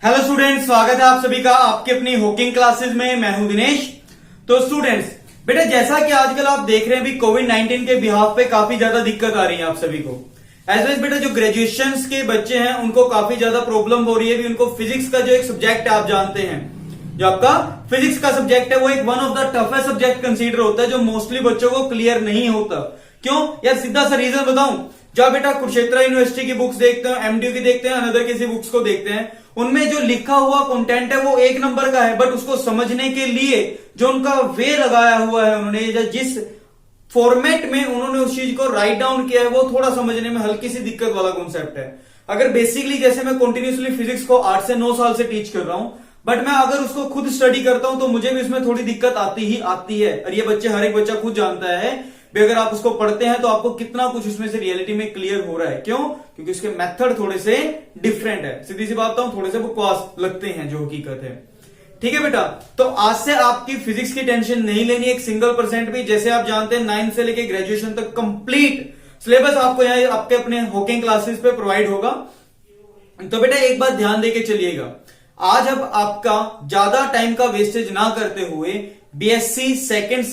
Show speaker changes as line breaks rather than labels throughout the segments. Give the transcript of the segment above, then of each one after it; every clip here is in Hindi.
हेलो स्टूडेंट्स, स्वागत है आप सभी का आपके अपनी हॉकिंग क्लासेस में। मैं हूं दिनेश। तो स्टूडेंट्स बेटा, जैसा कि आजकल आप देख रहे हैं भी कोविड-19 के बिहाफ पे काफी ज्यादा दिक्कत आ रही है आप सभी को। एज वेल बेटा, जो ग्रेजुएशन के बच्चे हैं उनको काफी ज्यादा प्रॉब्लम हो रही है भी। उनको फिजिक्स का जो एक सब्जेक्ट है, आप जानते हैं जो आपका फिजिक्स का सब्जेक्ट है, वो एक one of the toughest subject consider होता है जो मोस्टली बच्चों को क्लियर नहीं होता। क्यों यार, सीधा सा रीजन बताऊं। जब बेटा कुरुक्षेत्र यूनिवर्सिटी की बुक्स देखते हैं, एमडीयू की देखते हैं, अनदर किसी बुक्स को देखते हैं, उनमें जो लिखा हुआ कंटेंट है वो एक नंबर का है, बट उसको समझने के लिए जो उनका वे लगाया हुआ है उन्होंने, या जिस फॉर्मेट में उन्होंने उस चीज को राइट डाउन किया है, वो थोड़ा समझने में हल्की सी दिक्कत वाला कॉन्सेप्ट है। अगर बेसिकली जैसे मैं कंटिन्यूसली फिजिक्स को 8 से 9 साल से टीच कर रहा हूं, बट मैं अगर उसको खुद स्टडी करता हूं तो मुझे भी उसमें थोड़ी दिक्कत आती ही आती है। और ये बच्चे, हर एक बच्चा खुद जानता है भी अगर आप उसको पढ़ते हैं तो आपको कितना कुछ उसमें से रियलिटी में क्लियर हो रहा है। क्यों? क्योंकि उसके मेथड थोड़े से डिफरेंट है। सीधी सी बात बताऊं, थोड़े से बकवास लगते हैं जो हकीकत है। ठीक है बेटा, तो आज से आपकी फिजिक्स की टेंशन नहीं लेनी एक सिंगल % भी। जैसे आप जानते हैं 9 से लेके ग्रेजुएशन तक कंप्लीट सिलेबस आपको यहाँ आपके अपने हॉकिंग क्लासेस पे प्रोवाइड होगा। तो बेटा एक बात ध्यान देके चलिएगा, आज अब आपका ज्यादा टाइम का वेस्टेज ना करते हुए बीएससी सेकंड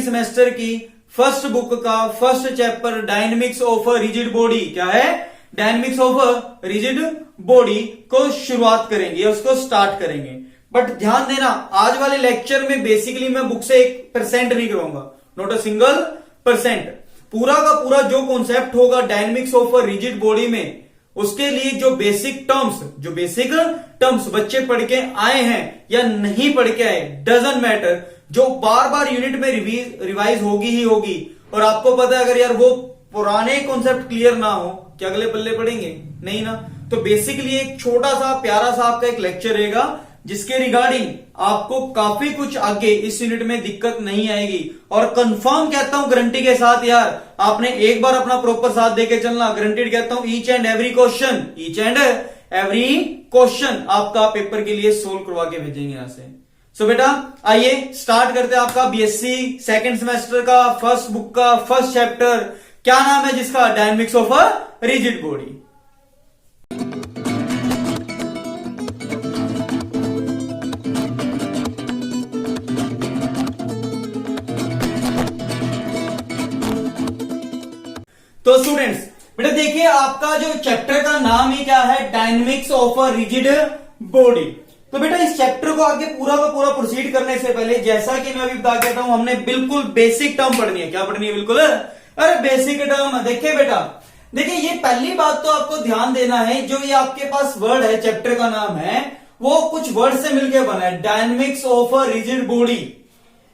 सेमेस्टर की फर्स्ट बुक का first chapter dynamics of a rigid body, क्या है? Dynamics of a rigid body को शुरुआत करेंगे, उसको स्टार्ट करेंगे। बट ध्यान देना, आज वाले लेक्चर में बेसिकली मैं बुक से 1% नहीं करूंगा, नॉट अ सिंगल %। पूरा का पूरा जो कॉन्सेप्ट होगा dynamics of a rigid body में, उसके लिए जो बेसिक टर्म्स बच्चे पढ़ के आए हैं या नहीं पढ़ के आए, डजंट मैटर, जो बार बार यूनिट में रिवाइज होगी ही होगी। और आपको पता है अगर यार वो पुराने कॉन्सेप्ट क्लियर ना हो, क्या अगले पल्ले पढ़ेंगे? नहीं ना। तो बेसिकली एक छोटा सा प्यारा सा आपका एक लेक्चर रहेगा जिसके रिगार्डिंग आपको काफी कुछ आगे इस यूनिट में दिक्कत नहीं आएगी। और कंफर्म कहता हूं गारंटी के साथ, यार आपने एक बार अपना प्रॉपर साथ देके चलना, गारंटीड कहता हूं ईच एंड एवरी क्वेश्चन आपका पेपर के लिए सोल्व करवा के भेजेंगे यहां से। सो बेटा आइए स्टार्ट करते हैं आपका बीएससी सेकंड सेमेस्टर का फर्स्ट बुक का फर्स्ट चैप्टर। क्या नाम है जिसका? Dynamics of a rigid body. तो स्टूडेंट्स बेटा देखिए, आपका जो चैप्टर का नाम ही क्या है? Dynamics of a rigid body. तो बेटा इस चैप्टर को आगे पूरा का पूरा प्रोसीड करने से पहले, जैसा कि मैं अभी बता देता हूं, हमने बिल्कुल बेसिक टर्म पढ़नी है। क्या पढ़नी है? बिल्कुल अरे बेसिक टर्म। देखिए बेटा, देखिए ये पहली बात तो आपको ध्यान देना है, जो ये आपके पास वर्ड है, चैप्टर का नाम है, वो कुछ वर्ड से मिलकर बना है, dynamics of a rigid body.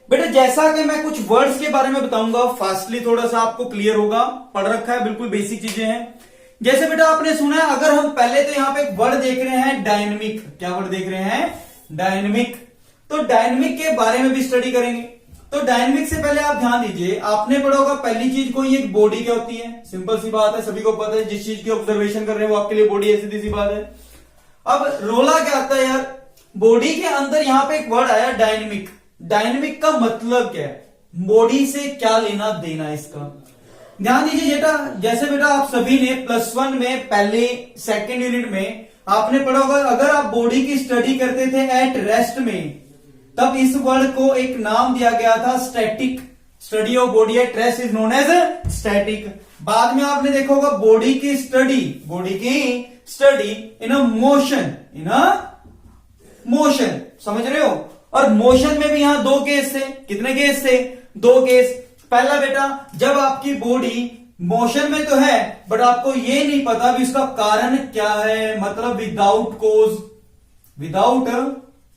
बेटा जैसा कि मैं कुछ वर्ड्स के बारे में बताऊंगा, फास्टली थोड़ा सा आपको क्लियर होगा, पढ़ रखा है, बिल्कुल बेसिक चीजें हैं। जैसे बेटा आपने सुना है, अगर हम पहले तो यहां पे एक वर्ड देख रहे हैं डायनेमिक। क्या वर्ड देख रहे हैं? डायनेमिक। तो डायनेमिक के बारे में भी स्टडी करेंगे। तो डायनेमिक से पहले आप ध्यान दीजिए, आपने पढ़ा होगा पहली चीज, कोई एक बॉडी क्या होती है? सिंपल सी बात है, सभी को पता है, जिस चीज की ऑब्जर्वेशन कर रहे हैं वो आपके लिए बॉडी है, सीधी सी बात है। अब रोला क्या आता है यार? बॉडी के अंदर यहां पे एक वर्ड आया डायनेमिक। डायनेमिक का मतलब क्या है? बॉडी से क्या लेना देना इसका? ध्यान दीजिए बेटा, जैसे बेटा आप सभी ने +1 में पहले सेकंड यूनिट में आपने पढ़ा होगा, अगर आप बॉडी की स्टडी करते थे एट रेस्ट में, तब इस वर्ड को एक नाम दिया गया था static. Study of body at rest is known as static. बाद में आपने देखा होगा बॉडी की स्टडी इन अ मोशन, समझ रहे हो? और मोशन में भी यहां 2 केस थे। कितने केस थे? 2 केस। पहला बेटा, जब आपकी बॉडी मोशन में तो है बट आपको ये नहीं पता भी उसका कारण क्या है, मतलब विदाउट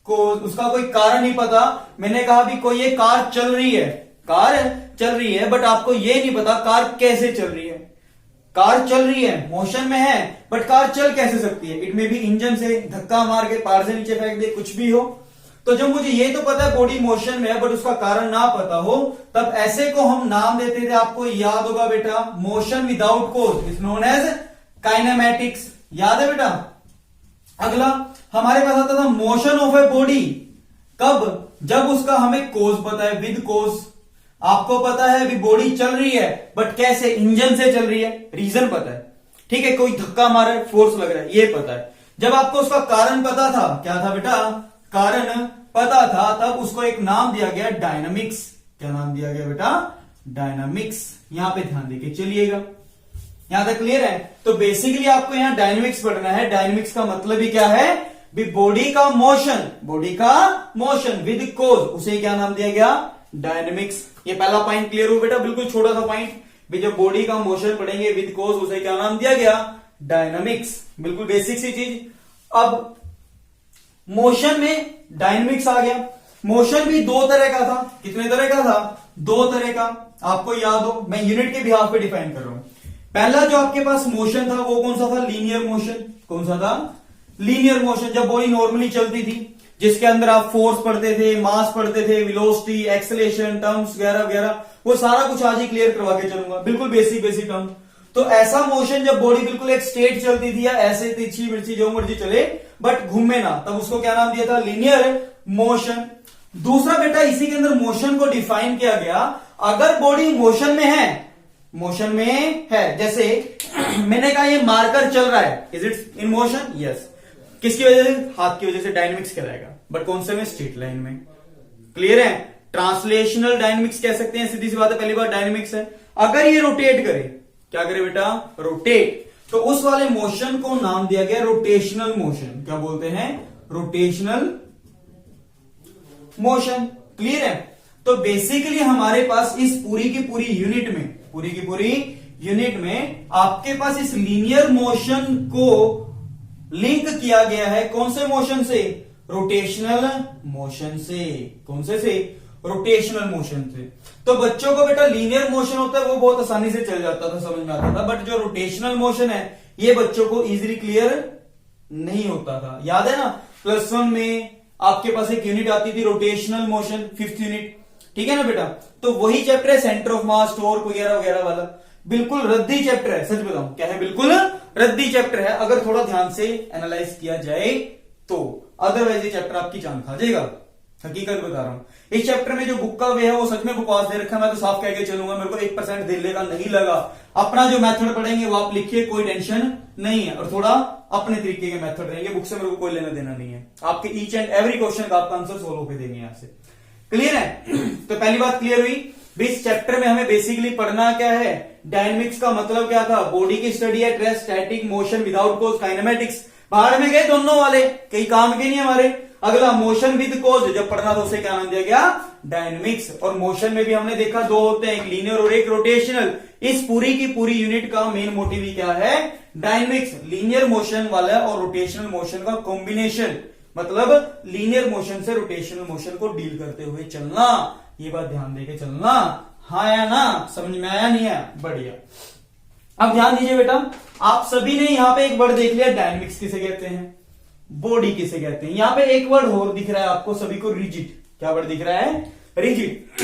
कोज उसका कोई कारण नहीं पता। मैंने कहा भी कोई ये कार चल रही है बट आपको ये नहीं पता कार कैसे चल रही है। कार चल रही है, मोशन में है, बट कार चल कैसे सकती है? इट में भी इंजन से धक्का मार के पहाड़ से नीचे फेंक दे, कुछ भी हो। तो जब मुझे ये तो पता है बॉडी मोशन में है बट उसका कारण ना पता हो, तब ऐसे को हम नाम देते थे, आपको याद होगा बेटा, motion without cause is known as kinematics. याद है बेटा? अगला हमारे पास आता था मोशन ऑफ ए बॉडी। कब? जब उसका हमें कोज पता है, विद कोज। आपको पता है अभी बॉडी चल रही है बट कैसे? इंजन से चल रही है, रीजन पता है। ठीक है, कोई धक्का मारा है, फोर्स लग रहा है, ये पता है। जब आपको उसका कारण पता था, क्या था बेटा, कारण पता था, तब उसको एक नाम दिया गया डायनामिक्स। क्या नाम दिया गया बेटा, डायनामिक्स। यहां पे ध्यान देके चलिएगा, यहां तक क्लियर है। तो बेसिकली आपको यहां डायनेमिक्स पढ़ना है। डायनेमिक्स का मतलब ही क्या है, बॉडी का मोशन विद कोज, उसे क्या नाम दिया गया, डायनेमिक्स। ये पहला पॉइंट क्लियर हो बेटा, बिल्कुल छोटा सा पॉइंट। जब बॉडी का मोशन पढ़ेंगे विद कोज, उसे क्या नाम दिया गया, डायनेमिक्स। बिल्कुल बेसिक सी चीज। अब मोशन में डायनेमिक्स आ गया। मोशन भी दो तरह का था। कितने तरह का था, दो तरह का। आपको याद हो, मैं यूनिट के बिहाफ पे डिफाइन कर रहा हूं। पहला जो आपके पास मोशन था वो कौन सा था, लीनियर मोशन। कौन सा था, लीनियर मोशन। जब बॉडी नॉर्मली चलती थी, जिसके अंदर आप फोर्स पढ़ते थे, मास पढ़ते थे, वेलोसिटी, एक्सेलेरेशन, टर्म्स वगैरह वगैरह, वो सारा कुछ आज ही क्लियर करवा के चलूंगा, बिल्कुल बेसिक टर्म। तो ऐसा मोशन जब बॉडी बिल्कुल एक स्ट्रेट चलती थी, या ऐसे तिरछी मिर्ची जो मर्जी चले बट घूमे ना, तब उसको क्या नाम दिया था, लीनियर मोशन। दूसरा बेटा, इसी के अंदर मोशन को डिफाइन किया गया, अगर बॉडी मोशन में है, जैसे मैंने कहा ये मार्कर चल रहा है, is it in motion, yes. किसकी वजह से, हाथ की वजह से, डायनेमिक्स कहलाएगा। बट कौन से में, स्ट्रेट लाइन में। क्लियर है, ट्रांसलेशनल डायनेमिक्स कह सकते हैं, सीधी सी बात है, पहली बार डायनेमिक्स है। अगर ये रोटेट करे, क्या करे बेटा, रोटेट, तो उस वाले मोशन को नाम दिया गया रोटेशनल मोशन। क्या बोलते हैं, रोटेशनल मोशन। क्लियर है। तो बेसिकली हमारे पास इस पूरी की पूरी यूनिट में आपके पास इस लीनियर मोशन को लिंक किया गया है, कौन से मोशन से, रोटेशनल मोशन से। कौन से रोटेशनल मोशन से। तो बच्चों को बेटा लीनियर मोशन होता है वो बहुत आसानी से चल जाता था, समझ में आता था, बट जो रोटेशनल मोशन है ये बच्चों को इजीली क्लियर नहीं होता था। याद है ना, +1 में आपके पास एक यूनिट आती थी रोटेशनल मोशन, 5th यूनिट, ठीक है ना बेटा। तो वही चैप्टर है सेंटर ऑफ मास, टॉर्क वगैरह वगैरह वाला, बिल्कुल रद्दी चैप्टर है, सच बताऊं, क्या है, बिल्कुल रद्दी चैप्टर है, अगर थोड़ा ध्यान से एनालाइज किया जाए तो। अदरवाइज ये चैप्टर आपकी जान खा जाएगा, हकीकत बता रहा हूं। इस चैप्टर में जो बुक का वे है वो सच में बकवास दे रखा है, मैं तो साफ कह के चलूंगा, मेरे को 1% दिल्ली का नहीं लगा। अपना जो मेथड पढ़ेंगे वो आप लिखिए, कोई टेंशन नहीं है, और थोड़ा अपने तरीके के मेथड रहेंगे, बुक से मेरे को कोई लेना देना नहीं है। आपके ईच एंड एवरी क्वेश्चन का आपका आंसर सोल्व होकर देंगे यहां से। क्लियर है। तो पहली बात क्लियर हुई। इस चैप्टर में हमें बेसिकली पढ़ना क्या है, डायनेमिक्स का मतलब क्या था, बॉडी की स्टडी है, रेस्ट, स्टैटिक, मोशन, विदाउट कोज, काइनेमेटिक्स। बाहर में गए दोनों वाले, कई काम के नहीं हमारे। अगला मोशन विद कोज, जब पढ़ना था उसे क्या नाम दिया गया, डायनेमिक्स। और मोशन में भी हमने देखा दो होते हैं, एक लीनियर और एक रोटेशनल। इस पूरी की पूरी यूनिट का मेन मोटिव ही क्या है, डायनेमिक्स, लीनियर मोशन वाला और रोटेशनल मोशन का कॉम्बिनेशन, मतलब लीनियर मोशन से रोटेशनल मोशन को डील करते हुए चलना। ये बात ध्यान देके चलना, हाँ या ना, समझ में आया नहीं है, बढ़िया। अब ध्यान दीजिए बेटा, आप सभी ने यहाँ पे एक वर्ड देख लिया, डायनेमिक्स किसे कहते हैं, बॉडी किसे कहते हैं। यहाँ पे एक वर्ड और दिख रहा है आपको सभी को, रिजिड। क्या वर्ड दिख रहा है, रिजिड।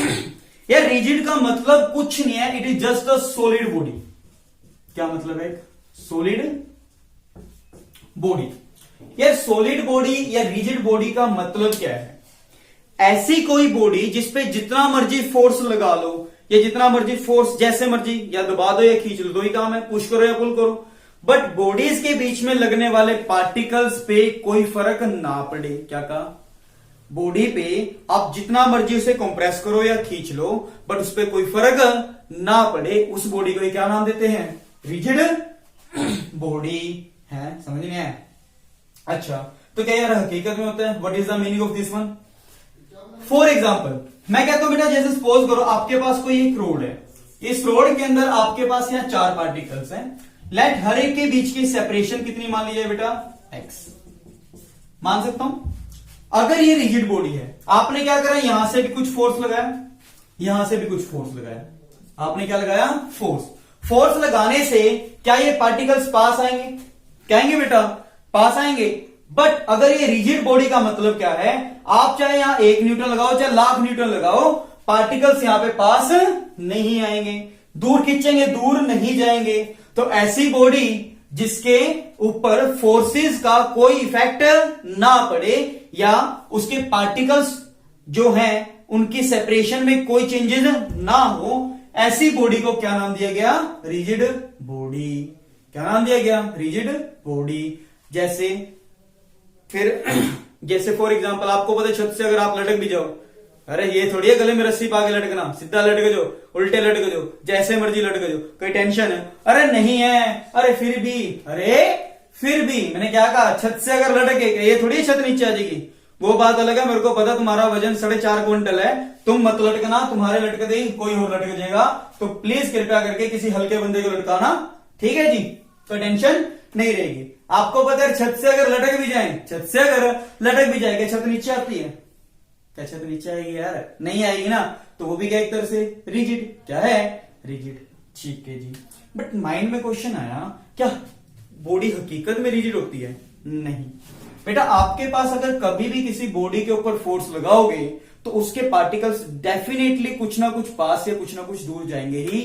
यार रिजिड का मतलब कुछ नहीं है, it is just a solid body. क्या मतलब है, सॉलिड बॉडी। यार सॉलिड बॉडी या रिजिड बॉडी का मतलब क्या है, ऐसी कोई बॉडी जिसपे जितना मर्जी फोर्स लगा लो, या जितना मर्जी फोर्स, जैसे मर्जी, या दबा दो या खींच लो, दो ही काम है, पुश करो या पुल करो, बट बॉडीज के बीच में लगने वाले पार्टिकल्स पे कोई फर्क ना पड़े। क्या कहा, बॉडी पे आप जितना मर्जी उसे कंप्रेस करो या खींच लो, बट उस पर कोई फर्क ना पड़े, उस बॉडी को क्या नाम देते हैं, रिजिड बॉडी है। समझ नहीं आया। अच्छा, तो क्या यार हकीकत में होता है, what is the meaning of this one. For example मैं कहता हूं बेटा, जैसे सपोज करो आपके पास कोई एक रोड है, इस रोड के अंदर आपके पास यहाँ 4 पार्टिकल्स हैं, लेट हर एक के बीच की सेपरेशन कितनी मान लीजिए बेटा, x मान सकता हूं। अगर ये रिजिड बॉडी है, आपने क्या करा, यहां से भी कुछ फोर्स लगाया, यहां से भी कुछ फोर्स लगाया, आपने क्या लगाया, फोर्स लगाने से क्या ये पार्टिकल्स पास आएंगे, क्या आएंगे बेटा, पास आएंगे। बट अगर ये रिजिड बॉडी का मतलब क्या है, आप चाहे यहां 1 न्यूटन लगाओ चाहे 1,00,000 न्यूटन लगाओ, पार्टिकल्स यहां पे पास नहीं आएंगे, दूर खींचेंगे दूर नहीं जाएंगे। तो ऐसी बॉडी जिसके ऊपर फोर्सेस का कोई इफेक्ट ना पड़े, या उसके पार्टिकल्स जो हैं उनकी सेपरेशन में कोई चेंजेस ना हो, ऐसी बॉडी को क्या नाम दिया गया, रिजिड बॉडी। क्या नाम दिया गया, रिजिड बॉडी। जैसे फिर जैसे फॉर एग्जांपल आपको पता है छत से अगर आप लटक भी जाओ, अरे ये थोड़ी है गले में रस्सी पा के लटकना, सीधा लटक जाओ, उल्टे लटक जाओ, जैसे मर्जी लटक जाओ, कोई टेंशन है, अरे नहीं है, अरे फिर भी मैंने क्या कहा, छत से अगर लटके ये थोड़ी छत नीचे आ जाएगी, वो बात अलग है। मेरे को पता तुम्हारा वजन 4.5 क्विंटल है, तुम मत लटकना, तुम्हारे लटक दे कोई और लटक जाएगा, तो प्लीज कृपया करके किसी हल्के बंदे को लटकाना, ठीक है जी, तो टेंशन नहीं रहेगी। आपको पता है छत से अगर लटक भी जाए, छत से अगर लटक भी जाएगा, छत नीचे आती है क्या, छत नीचे आएगी यार, नहीं आएगी ना, तो वो भी क्या एक तरह से रिजिड, क्या है, रिजिड, ठीक है जी। बट माइंड में क्वेश्चन आया, क्या बॉडी हकीकत में रिजिड होती है? नहीं बेटा, आपके पास अगर कभी भी किसी बॉडी के ऊपर फोर्स लगाओगे तो उसके पार्टिकल्स डेफिनेटली कुछ ना कुछ पास या कुछ ना कुछ दूर जाएंगे ही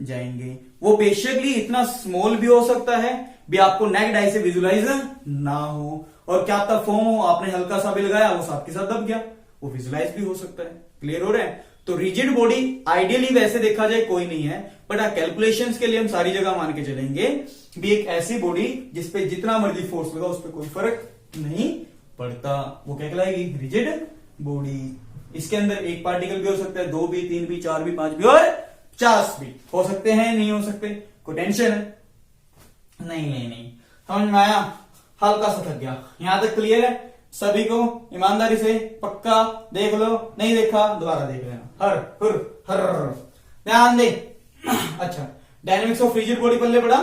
जाएंगे। वो बेशकली इतना स्मॉल भी हो सकता है, भी आपको नेक्ड आई से विजुलाइज ना हो, और क्या पता फोम हो, आपने हल्का सा भी लगाया, वो साथ के साथ दब गया, वो विजुलाइज भी हो सकता है। क्लियर हो रहा है? तो रिजिड बॉडी आइडियली वैसे देखा जाए कोई नहीं है, बट कैलकुलेशंस के लिए हम सारी जगह मान के चलेंगे भी एक ऐसी बॉडी जिसपे जितना मर्जी फोर्स लगा उस पर कोई फर्क नहीं पड़ता, वो क्या कहलाएगी, रिजिड बॉडी। इसके अंदर एक पार्टिकल भी हो सकता है, 2 भी, 3 भी, 4 भी, 5 भी और 50 भी हो सकते हैं, नहीं हो सकते, कोई टेंशन है? नहीं समझ में आया? हल्का सा थक गया, यहां तक क्लियर है सभी को? ईमानदारी से पक्का देख लो, नहीं देखा दोबारा देख लेना, हर ध्यान दे। अच्छा, डायनेमिक्स ऑफ रिजिड बॉडी पल्ले पड़ा।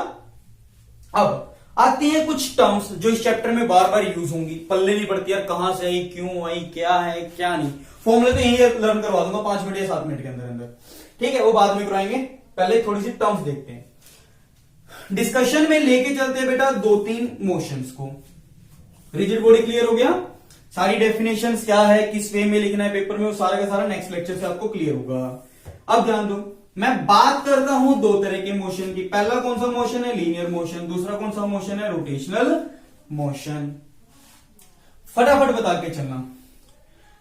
अब आती है कुछ टर्म्स जो इस चैप्टर में बार बार यूज होंगी, पल्ले नहीं पड़ती यार, कहां से आई, क्यों आई, क्या है क्या नहीं, फॉर्मूले तो यही लर्न करवा दूंगा 5 मिनट या 7 मिनट के अंदर, ठीक है, वो बाद में करवाएंगे, पहले थोड़ी सी टर्म्स देखते हैं। डिस्कशन में लेके चलते हैं बेटा 2-3 मोशंस को। रिजिड बॉडी क्लियर हो गया, सारी डेफिनेशंस क्या है, किस वे में लिखना है पेपर में, वो सारा का सारा नेक्स्ट लेक्चर से आपको क्लियर होगा। अब ध्यान दो, मैं बात करता हूं 2 तरह के मोशन की। पहला कौन सा मोशन है, लीनियर मोशन, दूसरा कौन सा मोशन है, रोटेशनल मोशन। फटाफट बता के चलना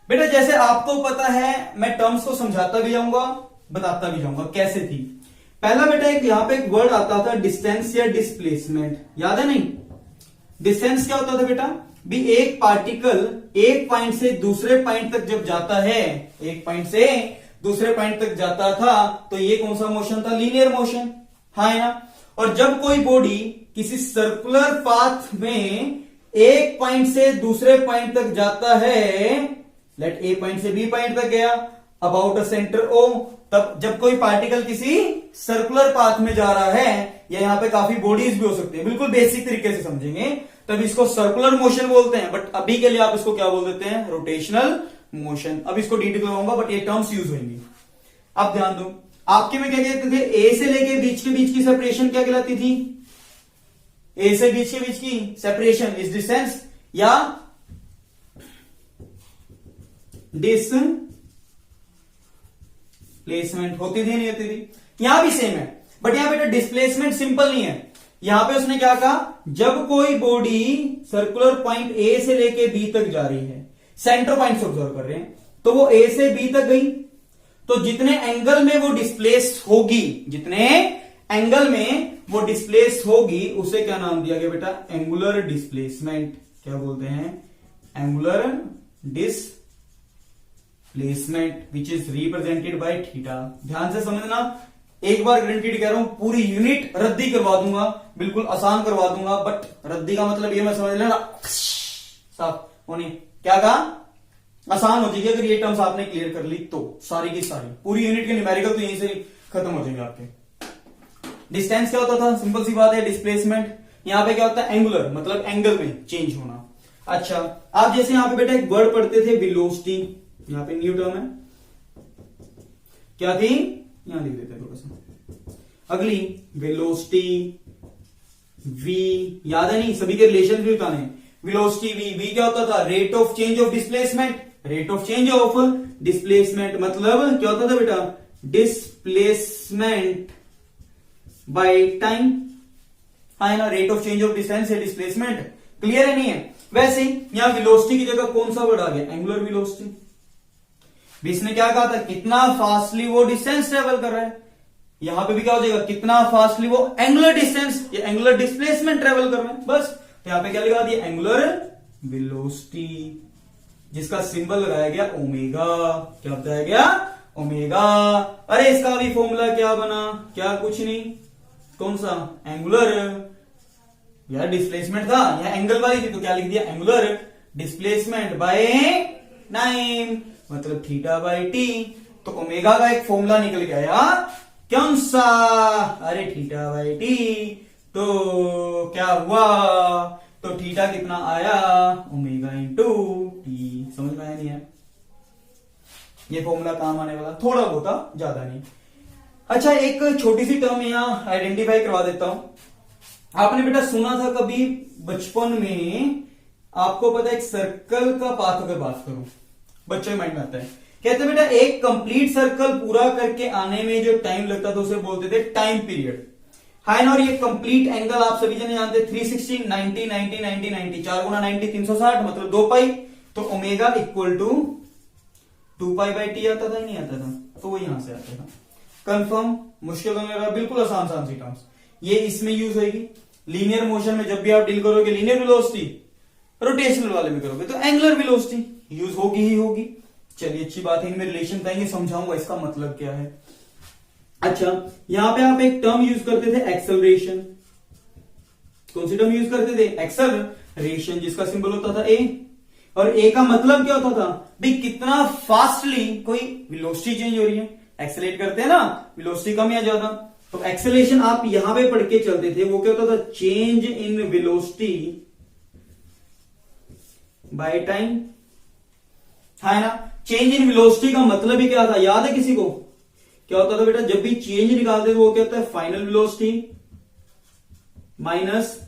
बेटा, जैसे आपको पता है मैं टर्म्स को समझाता भी जाऊंगा, बताता भी जाऊंगा कैसे थी। पहला बेटा एक यहां पे एक वर्ड आता था डिस्टेंस या डिस्प्लेसमेंट, याद है नहीं? डिस्टेंस क्या होता था बेटा, भी एक पार्टिकल एक पॉइंट से दूसरे पॉइंट तक जब जाता है, एक पॉइंट से दूसरे पॉइंट तक जाता था, तो ये कौन सा मोशन था, लीनियर मोशन, हाँ है ना। और जब कोई बॉडी किसी सर्कुलर पाथ में एक पॉइंट से दूसरे पॉइंट तक जाता है, लेट ए पॉइंट से बी पॉइंट तक गया अबाउट अ सेंटर ओ, तब जब कोई पार्टिकल किसी सर्कुलर पाथ में जा रहा है, या यहां पे काफी बॉडीज भी हो सकती है, बिल्कुल बेसिक तरीके से समझेंगे, तब इसको सर्कुलर मोशन बोलते हैं, बट अभी के लिए आप इसको क्या बोल देते हैं, रोटेशनल मोशन। अब इसको डिटेल लगाऊंगा, बट ये टर्म्स यूज होंगी। अब ध्यान दो, आपके में क्या कहते थे, ए से लेके बीच के बीच की सेपरेशन क्या कहलाती थी, ए से बीच के बीच की सेपरेशन इज डिस्टेंस या डिस्प्लेसमेंट होती थी, नहीं होती थी? यहां भी सेम है, बट यहां बेटा डिस्प्लेसमेंट सिंपल नहीं है। यहां पे उसने क्या कहा, जब कोई बॉडी सर्कुलर पॉइंट ए से लेके बी तक जा रही है, सेंटर पॉइंट से ऑब्जर्व कर रहे हैं, तो वो ए से बी तक गई, तो जितने एंगल में वो डिस्प्लेस होगी, जितने एंगल में वो डिस्प्लेस होगी, उसे क्या नाम दिया गया बेटा, एंगुलर डिस्प्लेसमेंट। क्या बोलते हैं, angular displacement, which is represented by theta. ध्यान से समझना, एक बार गारंटीड कह रहा हूं, पूरी यूनिट रद्दी करवा दूंगा, बिल्कुल आसान करवा दूंगा, बट रद्दी का मतलब ये मैं समझ लेना साफ होनी, क्या कहा, आसान हो जाएगी अगर ये टर्म्स आपने क्लियर कर ली तो, सारी की सारी पूरी यूनिट के न्यूमेरिकल तो यहीं से खत्म हो जाएंगे आपके। डिस्टेंस क्या होता था, सिंपल सी बात है, डिस्प्लेसमेंट। यहां पे क्या होता है, एंगुलर, मतलब एंगल में चेंज होना। अच्छा, आप जैसे यहां पे बेटा एक वर्ड पढ़ते थे वेलोसिटी, यहां पे न्यू टर्म है, क्या थी, यहां लिख देते हैं थोड़ा सा, अगली वेलोसिटी, वी, याद है नहीं, सभी के रिलेशन भी बताने हैं। वेलोसिटी वी, वी क्या होता था, rate of change of displacement, rate of change of displacement मतलब क्या होता था बेटा, डिस्प्लेसमेंट बाय टाइम, हाँ ना, rate of change of distance है डिस्प्लेसमेंट। क्लियर है, नहीं है? वैसे यहां वेलोसिटी की जगह कौन सा वर्ड आ गया, एंगुलर वेलोसिटी। इसने क्या कहा था, कितना फास्टली वो डिस्टेंस ट्रेवल कर रहा है, यहां पे भी क्या हो जाएगा, कितना फास्टली वो एंगुलर डिस्टेंस या एंगुलर डिस्प्लेसमेंट ट्रेवल कर रहे हैं, बस। तो यहां पे क्या लगा दिया, एंगुलर वेलोसिटी, जिसका सिंबल लगाया गया ओमेगा। क्या बताया गया, ओमेगा। अरे इसका भी फॉर्मूला क्या बना, क्या, कुछ नहीं, कौन सा, एंगुलर, यार डिस्प्लेसमेंट था, यह एंगल वाली थी तो क्या लिख दिया, एंगुलर डिस्प्लेसमेंट बाय टाइम, मतलब थीटा बाय टी। तो ओमेगा का एक फॉर्मूला निकल गया यार, कौन सा, अरे थीटा बाय टी। तो क्या हुआ, तो थीटा कितना आया, ओमेगा इंटू टी। समझ में आया नहीं है, ये फॉर्मूला काम आने वाला, थोड़ा बहुत था, ज्यादा नहीं। अच्छा, एक छोटी सी टर्म यहां आइडेंटिफाई करवा देता हूं। आपने बेटा सुना था कभी बचपन में, आपको पता है एक सर्कल का पाथ अगर बात करूं, बच्चों के माइंड में आता है, कहते हैं बेटा एक कंप्लीट सर्कल पूरा करके आने में जो टाइम लगता था उसे बोलते थे टाइम पीरियड, है ना। और ये कंप्लीट एंगल आप सभी जने जानते हैं 360, 90, 90, 90, 90, 4 गुना 90 360, मतलब 2 पाई। तो omega equal to 2 pi by T आता था, नहीं आता था, तो वो यहां से आता था। कंफर्म, मुश्किल तो नहीं रहा, बिल्कुल आसान आसान सी टर्म्स। ये इसमें यूज होगी लीनियर मोशन में, जब भी आप डील करोगे लीनियर वेलोसिटी, रोटेशनल वाले में करोगे तो एंगुलर वेलोसिटी यूज होगी ही होगी। चलिए अच्छी बात है, इनमें रिलेशन बताएंगे, समझाऊंगा इसका मतलब क्या है। अच्छा, यहां पे आप एक टर्म यूज करते थे एक्सेलरेशन, कौन सी टर्म यूज करते थे, एक्सेलरेशन, जिसका सिंबल होता था ए। और ए का मतलब क्या होता था भाई, कितना फास्टली कोई वेलोसिटी चेंज हो रही है, एक्सेलेरेट करते हैं ना, वेलोसिटी कम या ज्यादा। तो एक्सेलरेशन आप यहां पे पढ़ के चलते थे, वो क्या होता था, change in velocity by time, है ना। चेंज इन वेलोसिटी का मतलब ही क्या था, याद है किसी को, क्या होता था बेटा, जब भी चेंज निकालते थे वो क्या होता है, final velocity minus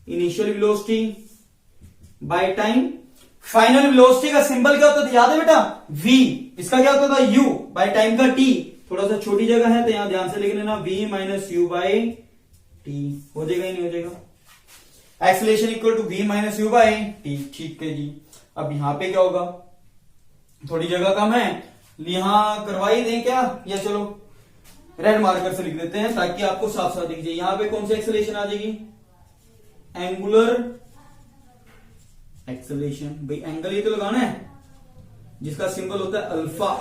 initial velocity by time. Final velocity का सिंबल क्या होता था, याद है बेटा, v, इसका क्या होता था, u, बाय टाइम का t। थोड़ा सा छोटी जगह है तो यहां ध्यान से लिख लेना, v minus U by T. हो जाएगा ही नहीं हो जाएगा, acceleration equal to v minus U by T. ठीक है जी। अब यहां पे क्या होगा, थोड़ी जगह कम है, यहां करवाई दें क्या, या चलो रेड मार्कर से लिख देते हैं ताकि आपको साफ साफ दिख जाए। यहां पे कौन सी एक्सेलरेशन आ जाएगी, एंगुलर एक्सेलरेशन। भाई एंगल ये तो लगाना है, जिसका सिंबल होता है अल्फा,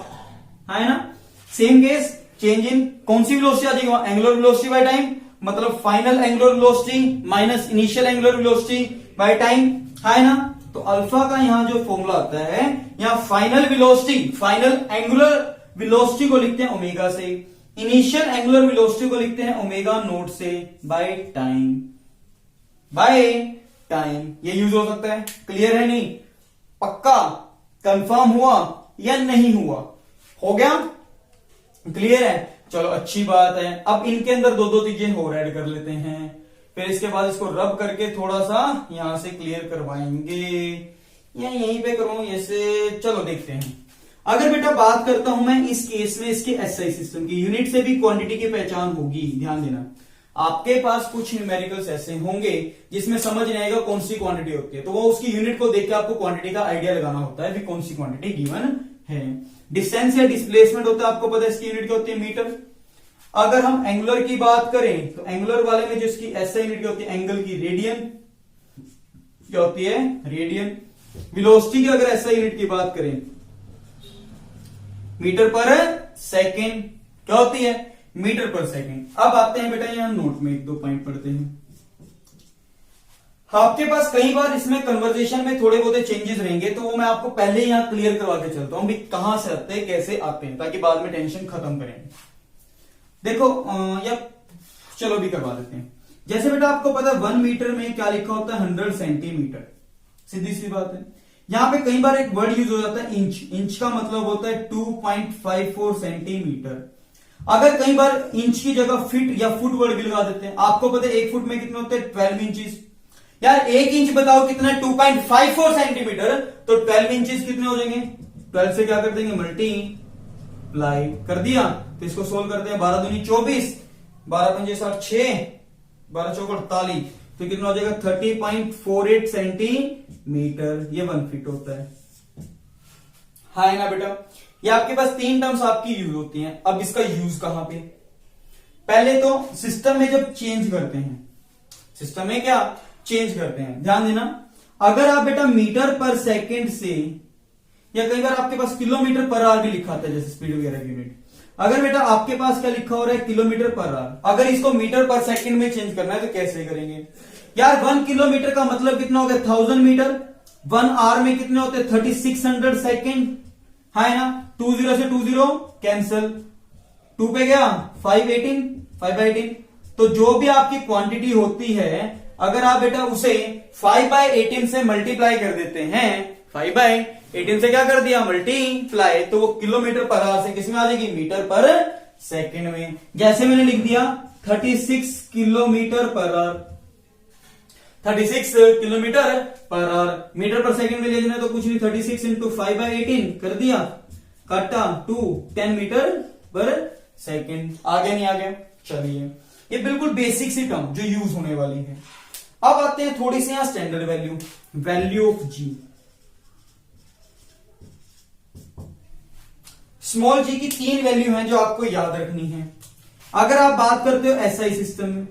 है ना। सेम केस, चेंज इन कौन सी वेलोसिटी आ जाएगी, एंगुलर वेलोसिटी बाय टाइम, मतलब final angular velocity minus initial angular velocity by time, है ना। तो अल्फा का यहां जो फॉर्मूला आता है, यहां final velocity, final angular velocity को लिखते हैं ओमेगा से, इनिशियल एंगुलर वेलोसिटी को लिखते हैं ओमेगा नोट से, बाय टाइम, बाय टाइम। ये यूज हो सकता है, क्लियर है नहीं, पक्का कंफर्म हुआ या नहीं हुआ, हो गया, क्लियर है। चलो अच्छी बात है। अब इनके अंदर दो दो चीजें और ऐड कर लेते हैं, फिर इसके बाद इसको रब करके थोड़ा सा यहां से क्लियर करवाएंगे, या यहीं पे करूं ऐसे, चलो देखते हैं। अगर बेटा बात करता हूं मैं इस केस में इसके एसआई सिस्टम की, यूनिट से भी क्वांटिटी की पहचान होगी, ध्यान देना। आपके पास कुछ न्यूमेरिकल्स ऐसे होंगे जिसमें समझ नहीं आएगा कौन सी क्वांटिटी होती है, तो वो उसकी यूनिट को देख के आपको क्वांटिटी का आइडिया लगाना होता है कि कौन सी क्वांटिटी गिवन है। डिस्टेंस या डिस्प्लेसमेंट होता है, आपको पता है इसकी यूनिट क्या होती है, मीटर। अगर हम एंगुलर की बात करें तो एंगुलर वाले में जो इसकी एसआई यूनिट क्या होती है, एंगल की, रेडियन, क्या होती है, रेडियन। वेलोसिटी की अगर एसआई यूनिट की बात करें, मीटर पर सेकेंड, क्या होती है, मीटर पर सेकेंड। अब आते हैं बेटा यहां नोट में एक दो पॉइंट पढ़ते हैं। आपके पास कई बार इसमें कन्वर्सेशन में थोड़े बहुत चेंजेस रहेंगे, तो वो मैं आपको पहले यहां क्लियर करवा के चलता हूं भी कहां से आते हैं, कैसे आते हैं, ताकि बाद में टेंशन खत्म करें। देखो या चलो भी करवा देते हैं। जैसे बेटा आपको पता है 1 मीटर में क्या लिखा होता है, 100 सेंटीमीटर, सीधी सी बात है। यहां पे कई बार एक वर्ड यूज हो जाता है इंच, इंच का मतलब होता है 2.54 सेंटीमीटर। अगर कई बार इंच की जगह फीट या फुट वर्ड भी लगा देते हैं, आपको पता है 1 फुट में कितने होते हैं, 12 इंचेस। यार 1 इंच बताओ कितना, 2.54 सेंटीमीटर, तो 12 इंचेस कितने हो जाएंगे, 12 से क्या कर देंगे, मल्टीप्लाई कर दिया। तो इसको सोल्व करते हैं, 12 दूनी 24, 12 पंजे 6, 12 चौक 48, तो कितना हो जाएगा 30.48 सेंटीमीटर, ये 1 फीट होता है ना बेटा। ये आपके पास तीन टर्म्स आपकी यूज होती हैं। अब इसका यूज कहां पे? पहले तो सिस्टम में जब चेंज करते हैं, सिस्टम में क्या चेंज करते हैं, ध्यान देना। अगर आप बेटा मीटर पर सेकंड से, या कई बार आपके पास किलोमीटर पर आवर भी लिखा था जैसे स्पीड वगैरह की यूनिट, अगर बेटा आपके पास क्या लिखा हो रहा है किलोमीटर पर आवर, अगर इसको मीटर पर सेकंड में चेंज करना है तो कैसे करेंगे यार? 1 किलोमीटर का मतलब कितना हो गया 1000 मीटर, 1 आवर में कितने होते हैं 3600 सेकेंड, है ना। 20 से 20 कैंसल, 2 पे गया 518, 5/18। तो जो भी आपकी क्वांटिटी होती है अगर आप बेटा उसे 5/18 से मल्टीप्लाई कर देते हैं, 5/18 से क्या कर दिया मल्टीप्लाई, तो वो किलोमीटर पर आवर से किसमें आ जाएगी मीटर पर सेकंड में। जैसे मैंने लिख दिया 36 kilometre per hour, 36 kilometre per hour, metre per second में ले लेना तो कुछ नहीं, 36 इंटू 5/18 कर दिया, काटा 2, 10 मीटर पर सेकंड। आगे नहीं आ गया? चलिए ये बिल्कुल बेसिक सी टर्म जो यूज होने वाली है। अब आते हैं थोड़ी सी यहां standard value, value of G. Small G की 3 वैल्यू हैं जो आपको याद रखनी है। अगर आप बात करते हो एसआई सिस्टम में,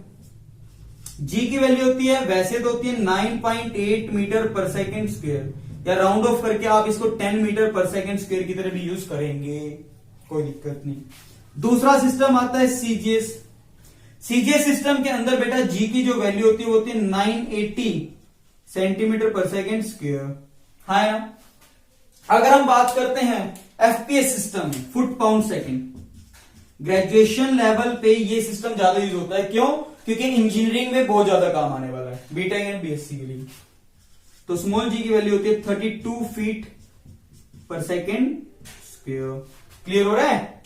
जी की वैल्यू होती है, वैसे तो होती है 9.8 मीटर पर सेकेंड स्क्वायर, या राउंड ऑफ करके आप इसको 10 मीटर पर सेकेंड स्क्वायर की तरह भी यूज करेंगे, कोई दिक्कत नहीं। दूसरा सिस्टम आता है सीजीएस। सीजीएस सिस्टम के अंदर बेटा जी की जो वैल्यू होती है वो होती है 980 सेंटीमीटर पर सेकेंड स्क्वायर, है ना। अगर हम बात करते हैं FPS system, foot pound second, graduation level पे ये सिस्टम ज्यादा यूज होता है। क्यों? क्योंकि इंजीनियरिंग में बहुत ज्यादा काम आने वाला है, बीटेक एंड बीएससी के लिए। तो स्मॉल जी की वैल्यू होती है 32 फीट पर सेकेंड स्क्वायर। क्लियर हो रहा है?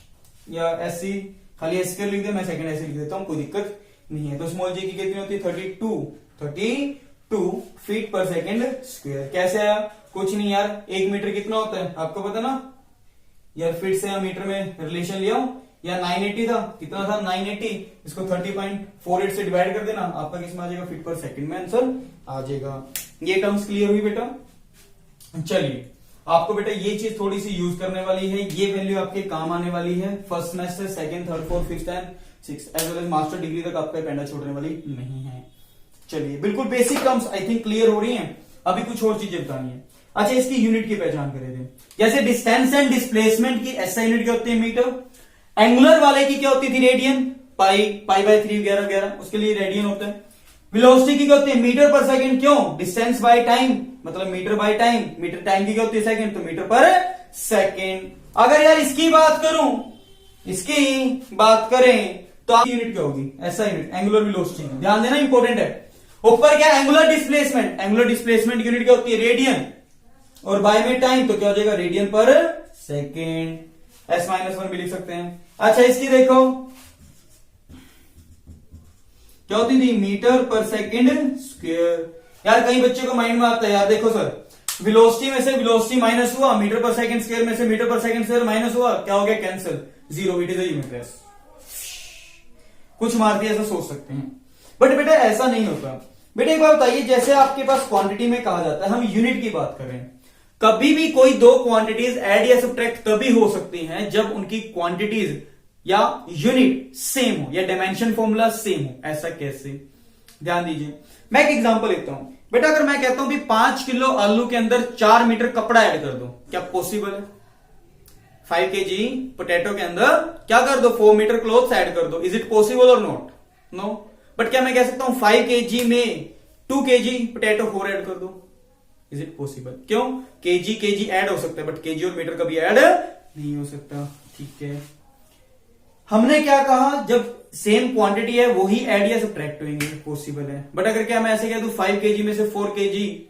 या ऐसी खाली एस के लिख दे, मैं सेकंड ऐसे लिख देता हूं, कोई दिक्कत नहीं है। तो स्मॉल जी की कितनी होती है 32 फीट पर सेकेंड स्क्वायर। कैसे आया? कुछ नहीं यार, 1 मीटर कितना होता है आपको पता ना यार, फीट से या मीटर में रिलेशन लिया हूं, या 980 था, कितना था 980, इसको 30.48 से डिवाइड कर देना, आपका किसमें आ जाएगा फीट पर सेकंड में आंसर आ जाएगा। ये टर्म्स क्लियर हुई बेटा? चलिए आपको बेटा ये चीज थोड़ी सी यूज करने वाली है, ये वैल्यू आपके काम आने वाली है first semester, second, third, fourth, fifth and sixth as well as master degree तक आपका पेंडा छोड़ने वाली नहीं है। चलिए बिल्कुल basic terms I think clear हो रही हैं। अभी कुछ और चीजें बतानी है। अच्छा, इसकी यूनिट की पहचान करें थे, जैसे डिस्टेंस एंड डिस्प्लेसमेंट की एसआई यूनिट क्या होती है मीटर, एंगुलर वाले की क्या होती थी रेडियन, पाई/3 वगैरह वगैरह, उसके लिए रेडियन होता है। वेलोसिटी की क्या होती है मीटर पर सेकंड, क्यों? डिस्टेंस बाय टाइम, मतलब metre by time, metre time की क्या होती है सेकंड, तो मीटर पर सेकंड। अगर यार इसकी बात करूं, इसकी बात करें तो आपकी यूनिट क्या होगी, ऐसा यूनिट एंगुलर वेलोसिटी। ध्यान देना इंपॉर्टेंट है। ऊपर क्या angular displacement, angular displacement unit क्या होती है रेडियन, और बाय में टाइम तो क्या हो जाएगा रेडियन पर सेकेंड, S-1 भी लिख सकते हैं। अच्छा इसकी देखो क्या होती थी मीटर पर सेकेंड स्क्वायर। यार कई बच्चों को माइंड में आता है यार, देखो सर वेलोसिटी में से वेलोसिटी माइनस हुआ, मीटर पर सेकेंड स्क्वायर में से मीटर पर सेकेंड स्क्वायर माइनस हुआ, क्या हो गया cancel, 0, it is a unit. कुछ मार दिया ऐसा सोच सकते हैं, बट बेटा ऐसा नहीं होता। बेटा एक बात बताइए, जैसे आपके पास क्वांटिटी में कहा जाता है, हम यूनिट की बात कर रहे हैं, कभी भी कोई दो क्वांटिटीज ऐड या सब्ट्रैक्ट तभी हो सकती हैं जब उनकी क्वांटिटीज या यूनिट सेम हो या डायमेंशन फॉर्मूला सेम हो। ऐसा कैसे? ध्यान दीजिए, मैं एक एग्जांपल लेता हूं। बेटा अगर मैं कहता हूं कि 5 किलो आलू के अंदर 4 मीटर कपड़ा ऐड कर दो, क्या पॉसिबल है? 5 kg पोटैटो के अंदर क्या कर दो 4 मीटर क्लॉथ्स ऐड कर दो, इज इट पॉसिबल और नॉट? नो। बट क्या मैं कह सकता हूं 5 kg में 2 kg पोटैटो 4 ऐड कर दो, इज इट पॉसिबल? क्यों? kg ऐड हो सकता है बट kg और मीटर कभी ऐड नहीं हो सकता। ठीक है, हमने क्या कहा, जब सेम क्वांटिटी है वही ऐड या सब्ट्रैक्ट होंगे, पॉसिबल है। बट अगर क्या मैं ऐसे कह दूं 5 kg में से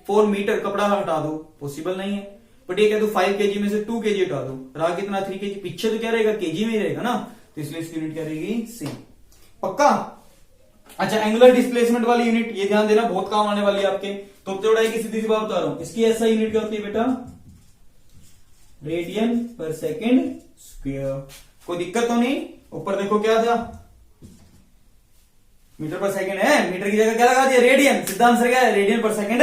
4 मीटर कपड़ा हटा दो, पॉसिबल नहीं है। बट ये कह दूं 5 kg में से 2 kg हटा दो, रहा कितना 3 kg, पीछे तो क्या रहेगा kg में ही रहेगा ना, तो इसलिए इसकी यूनिट क्या रहेगी सेम। पक्का? अच्छा एंगुलर डिस्प्लेसमेंट वाली यूनिट ये ध्यान देना, बहुत काम आने वाली है आपके। तो चौड़ाई की सीधी सी बात बता रहा हूं, इसकी ऐसा यूनिट क्या होती है बेटा, रेडियन पर सेकेंड स्क्वायर। कोई दिक्कत तो नहीं? ऊपर देखो क्या था, मीटर पर सेकेंड है, मीटर की जगह क्या लगा दिया रेडियन, सीधा आंसर क्या है रेडियन पर सेकेंड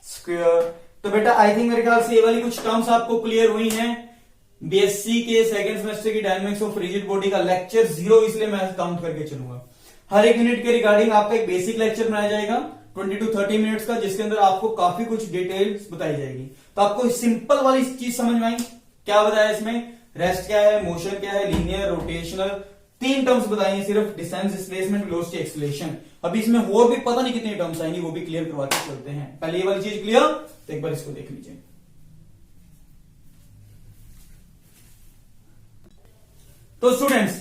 स्क्वायर। तो बेटा आई थिंक मेरे ख्याल से ये वाली कुछ टर्म्स आपको क्लियर हुई हैं। बीएससी के सेकंड सेमेस्टर की डायनेमिक्स ऑफ रिजिड बॉडी का लेक्चर 0, इसलिए मैं काउंट करके चलूंगा। हर एक यूनिट के रिगार्डिंग आपका एक बेसिक लेक्चर बनाया जाएगा 20 to 30 मिनट्स का, जिसके अंदर आपको काफी कुछ डिटेल्स बताई जाएगी। तो आपको सिंपल वाली चीज समझ में आई, क्या बताया इसमें, रेस्ट क्या है, मोशन क्या है, लीनियर, रोटेशनल, 3 टर्म्स बताएंगे सिर्फ, डिस्टेंस, डिस्प्लेसमेंट, वेलोसिटी, एक्सीलरेशन। अभी इसमें और भी पता नहीं कितनी टर्म्स आएंगी, वो भी क्लियर करवा के चलते हैं। पहले ये वाली चीज क्लियर, तो एक बार इसको देख लीजिए। तो स्टूडेंट्स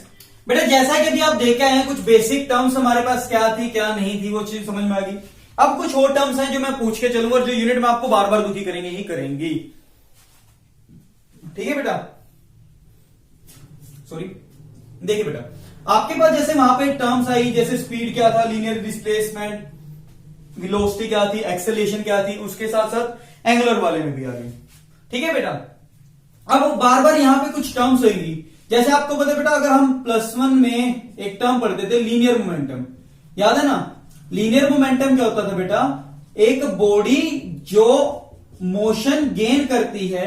बेटा जैसा कि अभी आप देख आए हैं, कुछ बेसिक टर्म्स हमारे पास क्या थी क्या नहीं थी वो चीज समझ में आ गई। अब कुछ और टर्म्स हैं जो मैं पूछ के चलूंगा, जो यूनिट में आपको बार बार दुखी करेंगे ही करेंगी। ठीक है बेटा, सॉरी, देखिए बेटा आपके पास जैसे वहां पे टर्म्स आई, जैसे स्पीड क्या था, लीनियर डिस्प्लेसमेंट, वेलोसिटी क्या थी, एक्सेलरेशन क्या थी, उसके साथ साथ एंगुलर वाले में भी आ गई। ठीक है बेटा, अब बार बार यहां पे कुछ टर्म्स होगी, जैसे आपको पता है बेटा, अगर हम +1 में एक टर्म पढ़ते थे लीनियर मोमेंटम, याद है ना। लीनियर मोमेंटम क्या होता था बेटा, एक बॉडी जो मोशन गेन करती है,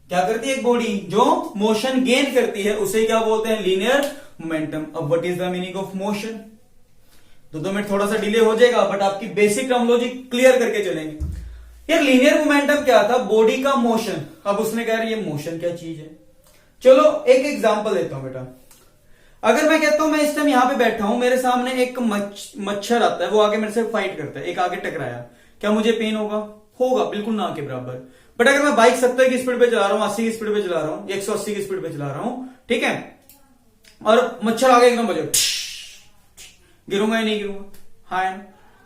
क्या करती है, एक बॉडी जो मोशन गेन करती है उसे क्या बोलते हैं, लीनियर मोमेंटम। अब what is the meaning of motion, 2 minute थोड़ा सा डिले हो जाएगा, बट आपकी बेसिक टर्मिनोलॉजी क्लियर करके चलेंगे। यार लीनियर मोमेंटम क्या था, बॉडी का मोशन। अब उसने कहा ये मोशन क्या चीज है, चलो एक एग्जांपल देता हूं बेटा। अगर मैं कहता हूं मैं इस टाइम यहां पे बैठा हूं, मेरे सामने एक मच्छर आता है, वो आगे मेरे से फाइट करता है, एक आगे टकराया, क्या मुझे पेन होगा, होगा, बिल्कुल ना के बराबर। बट अगर मैं बाइक 70 की स्पीड पे चला रहा हूं, 80 की स्पीड पे चला रहा हूं, 180 की स्पीड पे चला रहा हूं, ठीक है, और मच्छर आगे एकदम बजे, गिरूंगा या नहीं गिरूंगा, हाँ है,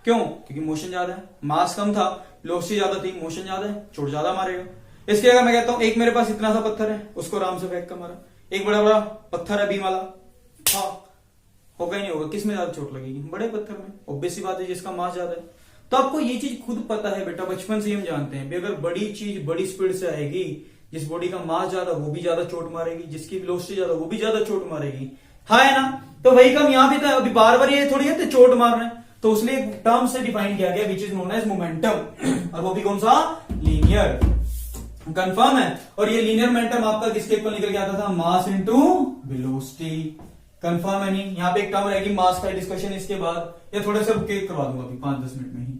क्यों, क्योंकि मोशन ज्यादा है, मास कम था, वेलोसिटी ज्यादा थी, मोशन ज्यादा है, चोट ज्यादा मारेगा। इसके अगर मैं कहता हूं एक मेरे पास इतना सा पत्थर है, उसको आराम से फेंक कर मारा, एक बड़ा बड़ा पत्थर है बीम वाला, हाँ होगा ही नहीं होगा, किस में ज्यादा चोट लगेगी, बड़े पत्थर में, ऑब्वियस सी बात है जिसका मास ज्यादा है। तो आपको ये चीज खुद पता है बेटा, बचपन से हम जानते हैं, अगर बड़ी चीज बड़ी स्पीड से आएगी, जिस बॉडी का मास ज्यादा वो भी ज्यादा चोट मारेगी, जिसकी वेलोसिटी ज्यादा वो भी ज्यादा चोट मारेगी, हाँ है ना। तो वही कम यहां भी था, अभी बार बार ये थोड़ी है तो चोट मार रहे हैं, तो उसने एक टर्म से डिफाइन किया गया which is known as momentum, और वो भी कौन सा, लीनियर। कंफर्म है। और ये लीनियर मोमेंटम आपका किसके इक्वल निकल के आता था, मास इनटू वेलोसिटी। कंफर्म है नहीं, यहाँ पे एक टर्म रहेगी मास का डिस्कशन इसके बाद, या थोड़ा सा रुक के करवा दूंगा अभी 5-10 मिनट में ही,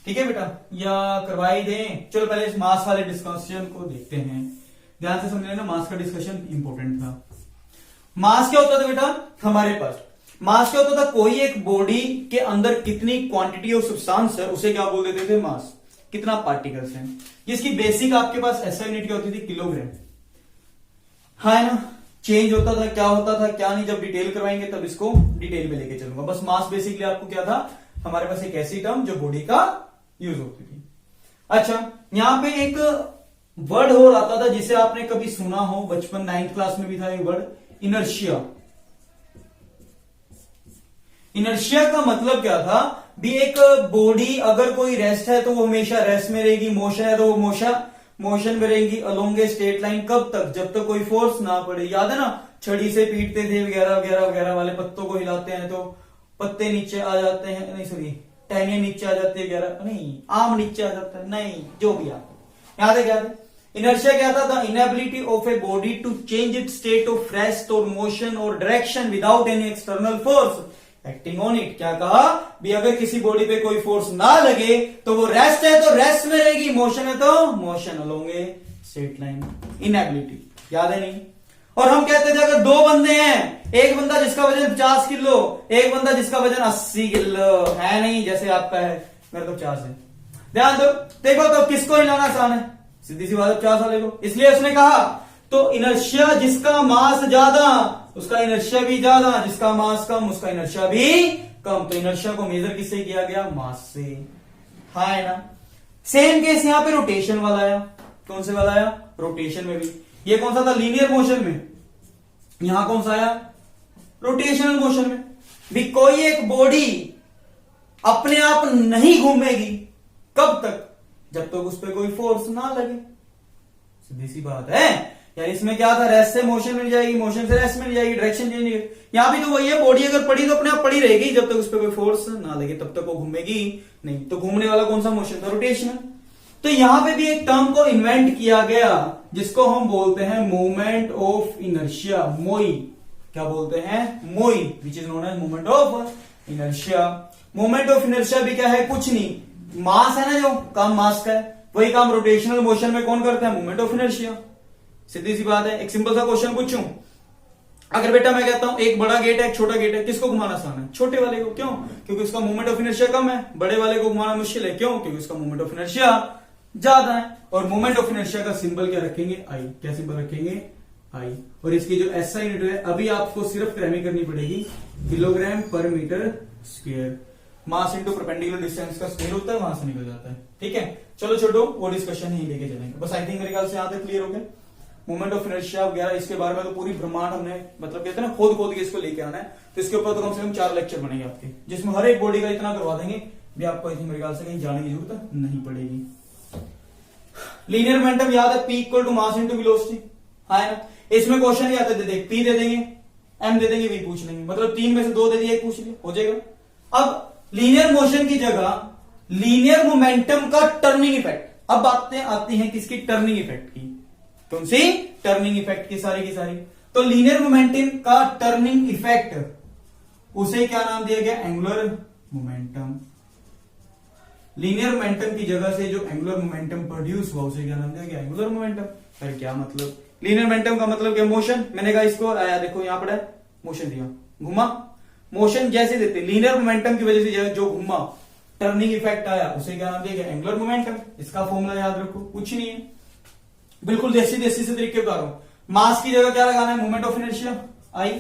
ठीक है बेटा, या करवाई दें। चलो पहले इस मास वाले डिस्कशन को देखते हैं, ध्यान से समझ लेना, मास का डिस्कशन इंपॉर्टेंट था। मास क्या होता था बेटा, हमारे पास मास क्या होता था, कोई एक बॉडी के अंदर कितनी क्वांटिटी ऑफ सब्सटेंस है उसे क्या बोल देते थे, मास, कितना पार्टिकल्स हैं। इसकी बेसिक आपके पास एसआई यूनिट क्या होती थी, किलोग्राम, हाँ ना। चेंज होता था, क्या होता था क्या नहीं, जब डिटेल करवाएंगे तब इसको डिटेल में लेके चलूंगा। बस मास बेसिकली आपको क्या था, हमारे पास एक ऐसी टर्म जो बॉडी का यूज होती थी। अच्छा, यहां पे एक वर्ड और आता था जिसे आपने कभी सुना हो, बचपन 9th क्लास में भी था ये वर्ड, इनर्शिया। इनर्शिया का मतलब क्या था भी, एक बॉडी अगर कोई रेस्ट है तो वो हमेशा रेस्ट में रहेगी, मोशन है तो वो मोशन में रहेगी अलोंग ए स्ट्रेट लाइन। कब तक, जब तक कोई फोर्स ना पड़े। याद है ना, छड़ी से पीटते थे वगैरह वगैरह वगैरह वाले, पत्तों को हिलाते हैं तो पत्ते नीचे आ जाते हैं, नहीं सॉरी टहनियां नीचे आ जाती है वगैरह, नहीं आम नीचे आ जाता है, नहीं जो भी आप याद है क्या था। इनर्शिया क्या था, the inability of a body to change it state of rest और मोशन और direction without any external force acting on it. क्या कहा भी, अगर किसी बॉडी पे कोई फोर्स ना लगे तो वो रेस्ट है तो रेस्ट में रहेगी, मोशन है तो motion along a straight line. Inability, याद है नहीं। और हम कहते थे अगर 2 बंदे हैं, एक बंदा जिसका वजन 50 किलो, एक बंदा जिसका वजन 80 किलो, है नहीं, जैसे आपका है, मेरा तो 50 है, ध्यान दो, देखो तो किसको हिलाना आसान है, सीधी सी बात है 50 वाले को। इसलिए उसने कहा तो इनर्शिया, जिसका मास ज्यादा उसका इनर्शिया भी ज्यादा, जिसका मास कम उसका इनर्शिया भी कम। तो इनर्शिया को मेजर किससे किया गया, मास से, हाँ है ना। सेम केस यहां पे रोटेशन वाला आया, कौन से वाला आया, रोटेशन में भी। ये कौन सा था, लीनियर मोशन में, यहां कौन सा आया, रोटेशनल मोशन में भी। कोई एक बॉडी अपने आप नहीं घूमेगी, कब तक, जब तक उस पर कोई फोर्स ना लगे, सीधी सी बात है। यार इसमें क्या था, रेस्ट से मोशन मिल जाएगी, मोशन से रेस्ट मिल जाएगी, डायरेक्शन चेंज नहीं। यहां भी तो वही है, बॉडी अगर पड़ी तो अपने आप पड़ी रहेगी, जब तक उस पर कोई फोर्स ना लगे तब तक वो घूमेगी नहीं। तो घूमने वाला कौन सा मोशन था, रोटेशनल। तो यहां पे भी एक टर्म को इन्वेंट किया गया जिसको हम बोलते हैं मोमेंट ऑफ इनर्शिया, मोई। क्या बोलते हैं? मोई, which is known as moment of inertia. Moment of inertia भी क्या है? कुछ नहीं, मास है ना, जो काम मास का है, वही काम रोटेशनल मोशन में कौन करता है? Moment of inertia. सीधी सी बात है। एक सिंपल सा क्वेश्चन पूछूं, अगर बेटा मैं कहता हूं एक बड़ा गेट है एक छोटा गेट है, किसको घुमाना आसान है? छोटे वाले को। क्यों? क्योंकि उसका मोमेंट ऑफ इनर्शिया कम है। बड़े वाले को घुमाना मुश्किल है। क्यों? क्योंकि उसका मोमेंट ऑफ इनर्शिया ज्यादा है। और मोमेंट ऑफ इनर्शिया का सिंबल क्या रखेंगे? आई। क्या सिंबल रखेंगे? आई। और इसकी जो एसआई यूनिट है, अभी आपको सिर्फ क्रैमी करनी पड़ेगी, kilogram per metre square. Mass into perpendicular distance का स्क्वायर होता है, वहां से निकल जाता है। ठीक है, चलो छोटो, वो डिस्कशन ही लेके चलेंगे। बस आई थिंक मेरे ख्याल से यहां तक क्लियर हो गया। मोमेंट ऑफ इनर्शिया वगैरह इसके बारे में तो पूरी ब्रह्मांड हमने, मतलब कहते हैं ना, खोद के इसको लेके आना है। तो इसके ऊपर तो कम से कम 4 लेक्चर बनेंगे आपके, जिसमें हर एक बॉडी का इतना करवा देंगे भी आपको मेरे ख्याल से कहीं जाने की जरूरत नहीं पड़ेगी। लीनियर मोमेंटम याद है, P equal to mass into velocity, है ना। इसमें क्वेश्चन क्या आता है? P दे देंगे, M दे देंगे, V पूछ लेंगे, मतलब 3 में से 2 दे दिए, 1 पूछ लिया, हो जाएगा। अब लीनियर मोशन की जगह लीनियर मोमेंटम का टर्निंग इफेक्ट। अब बातें आती हैं किसकी? टर्निंग इफेक्ट की। कौन सी? टर्निंग इफेक्ट की, सारी की सारी। तो लीनियर मोमेंटम का टर्निंग इफेक्ट, उसे क्या नाम दिया गया? Angular momentum. लीनियर मोमेंटम की जगह से जो एंगुलर मोमेंटम प्रोड्यूस हुआ, उसे क्या नाम दिया गया? Angular momentum. फिर क्या मतलब? लीनियर मोमेंटम का मतलब क्या? मोशन। मैंने कहा इसको, देखो यहां पर मोशन दिया, घुमा, मोशन जैसे देते, लीनियर मोमेंटम की वजह से जो घुमा, टर्निंग इफेक्ट आया, उसे क्या नाम दिया गया? Angular momentum. इसका फॉर्मूला याद रखो, कुछ नहीं है, बिल्कुल देसी देसी से तरीके बता रहा हूं। मास की जगह क्या लगाना है? Moment of inertia, I.